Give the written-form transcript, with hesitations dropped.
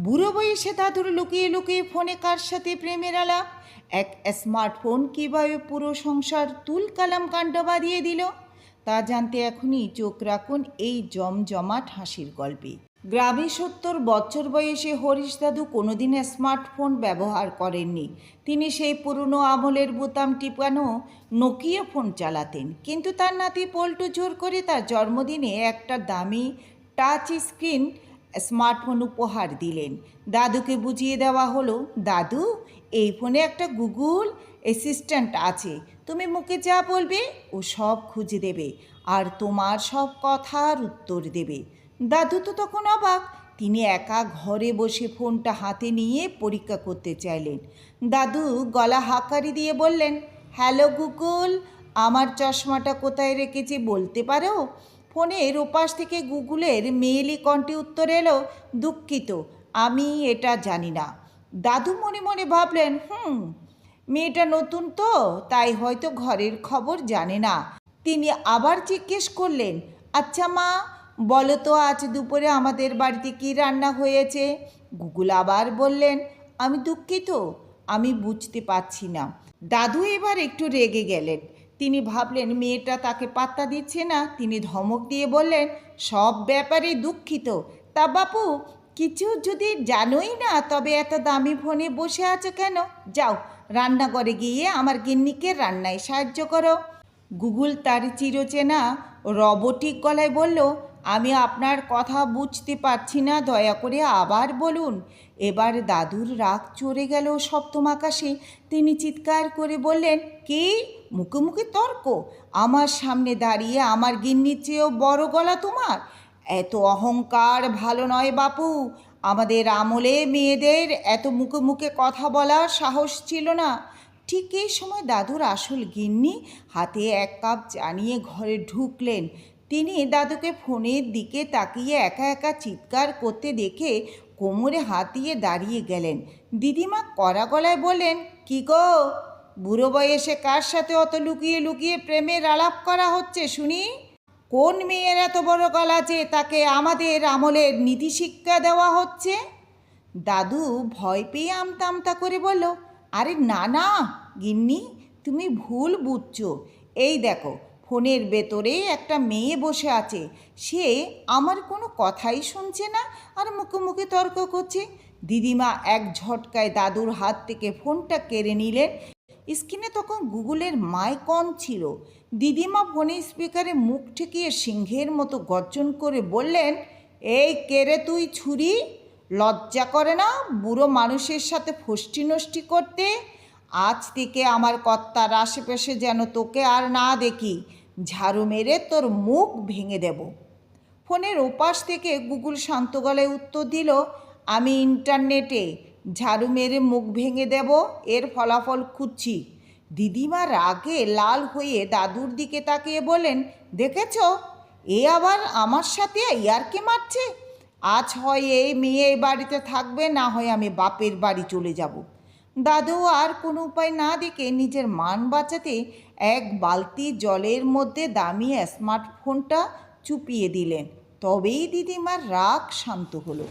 বুড়ো বয়সে দাদুর লুকিয়ে লুকিয়ে ফোনে কার সাথে প্রেমের আলাপ, এক স্মার্টফোন কীভাবে পুরো সংসার তুলকালাম কাণ্ড বাঁধিয়ে দিল তা জানতে এখনই চোখ রাখুন এই জমজমাট হাসির গল্পে। গ্রামে 70 বছর বয়সে হরিশ দাদু কোনোদিন স্মার্টফোন ব্যবহার করেননি। তিনি সেই পুরনো আমলের বোতাম টিপানো নোকিয়া ফোন চালাতেন, কিন্তু তার নাতি পল্টু জোর করে তার জন্মদিনে একটা দামি টাচ স্ক্রিন স্মার্টফোন উপহার দিলেন। দাদুকে বুঝিয়ে দেওয়া হলো, দাদু এই ফোনে একটা গুগল অ্যাসিস্ট্যান্ট আছে, তুমি মুখে যা বলবে ও সব খুঁজে দেবে আর তোমার সব কথার উত্তর দেবে। দাদু তো তখন অবাক। তিনি একা ঘরে বসে ফোনটা হাতে নিয়ে পরীক্ষা করতে চাইলেন। দাদু গলা হাঁকারি দিয়ে বললেন, হ্যালো গুগল, আমার চশমাটা কোথায় রেখেছি বলতে পারো? ফোনের ওপাশ থেকে গুগলের মেয়েলি কণ্ঠে উত্তর এলো, দুঃখিত, আমি এটা জানি না। দাদু মনে মনে ভাবলেন, মেয়েটা নতুন তো, তাই হয়তো ঘরের খবর জানে না। তিনি আবার জিজ্ঞেস করলেন, আচ্ছা মা, বলো তো আজ দুপুরে আমাদের বাড়িতে কী রান্না হয়েছে? গুগল আবার বললেন, আমি দুঃখিত, আমি বুঝতে পারছি না। দাদু এবার একটু রেগে গেলেন। তিনি ভাবলেন মেয়েটা তাকে পাত্তা দিচ্ছে না। তিনি ধমক দিয়ে বললেন, সব ব্যাপারে দুঃখিত, তা বাপু কিছু যদি জানোই না তবে এত দামি ফোনে বসে আছো কেন? যাও রান্নাঘরে গিয়ে আমার গিন্নিকে রান্নায় সাহায্য করো। গুগল তার চিরচেনা রবোটিক গলায় বলল, আমি আপনার কথা বুঝতে পারছি না, দয়া করে আবার বলুন। এবার দাদুর রাগ চড়ে গেল সপ্তম আকাশে। তিনি চিৎকার করে বললেন, কি মুখে মুখে তর্ক? আমার সামনে দাঁড়িয়ে আমার গিন্নির চেয়েও বড় গলা তোমার? এত অহংকার ভালো নয় বাপু। আমাদের আমলে মেয়েদের এত মুখে মুখে কথা বলার সাহস ছিল না। ঠিক এই সময় দাদুর আসল গিন্নি হাতে এক কাপ চা নিয়ে ঘরে ঢুকলেন। তিনি দাদুকে ফোনের দিকে তাকিয়ে একা একা চিৎকার করতে দেখে কোমরে হাত দিয়ে দাঁড়িয়ে গেলেন। দিদিমা কড়া গলায় বললেন, কি গো, বুড়ো বয়সে কার সাথে অত লুকিয়ে লুকিয়ে প্রেমের আলাপ করা হচ্ছে শুনি? কোন মেয়ের এত বড় গলা যে তাকে আমাদের আমলের নীতিশিক্ষা দেওয়া হচ্ছে? দাদু ভয় পেয়ে আমতা আমতা করে বলল, আরে না না গিন্নি, তুমি ভুল বুঝছো। এই দেখো, ফোনের ভেতরে একটা মেয়ে বসে আছে, সে আমার কোনো কথাই শুনছে না আর মুখে মুখে তর্ক করছে। দিদিমা এক ঝটকায় দাদুর হাত থেকে ফোনটা কেড়ে নিলেন। স্ক্রিনে তখন গুগলের মাইক অন ছিল। দিদিমা ফোনের স্পিকারে মুখ ঠেকিয়ে সিংহের মতো গর্জন করে বললেন, এই কেড়ে তুই ছুরি? লজ্জা করে না বুড়ো মানুষের সাথে ফষ্টি নষ্টি করতে? আজ থেকে আমার কর্তার আশেপাশে যেন তোকে আর না দেখি, ঝাড়ু মেরে তোর মুখ ভেঙে দেব। ফোনের ওপাশ থেকে গুগল শান্ত গলায় উত্তর দিল, আমি ইন্টারনেটে ঝাড়ু মেরে মুখ ভেঙে দেব, এর ফলাফল খুঁজছি। দিদিমা রাগে লাল হয়ে দাদুর দিকে তাকিয়ে বলেন, দেখেছ, এ আবার আমার সাথে ইয়ার্কি মারছে। আজ হয় এই মেয়ে এই বাড়িতে থাকবে, না হয় আমি বাপের বাড়ি চলে যাব। দাদু আর কোনো উপায় না দেখে নিজের মান বাঁচাতে এক বালতি জলের মধ্যে দামি স্মার্টফোনটা চুপিয়ে দিলেন। তবেই দিদিমার রাগ শান্ত হলো।